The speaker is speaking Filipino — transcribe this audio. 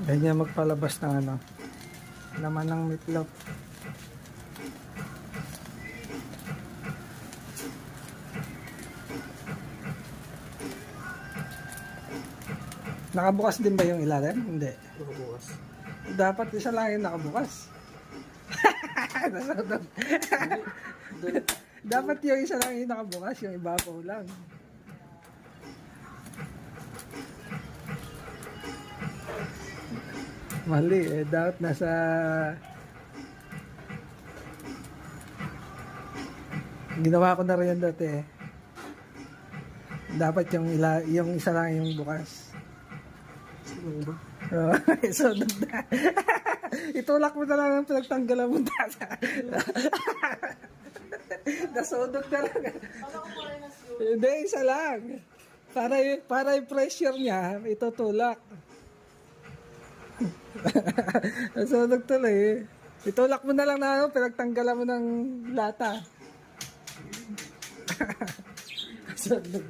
Ganyan magpalabas ng ano, laman ng meatloaf. Nakabukas din ba yung ilalim? Hindi. Nakabukas. Dapat isa lang yung nakabukas. Dapat yung isa lang yung nakabukas, yung ibabaw lang. Mali eh, dapat nasa ginawa ko na rin yan dati eh. Dapat yung isa lang yung bukas. Sino ba? So, itulak mo na lang ang pinagtanggalan mo dati. Nasudog na lang. Hindi, isa lang. Para yung pressure niya, itutulak. Nasudog tuloy. Itulak mo na lang na ano, pinagtanggalan mo ng lata. Nasudog.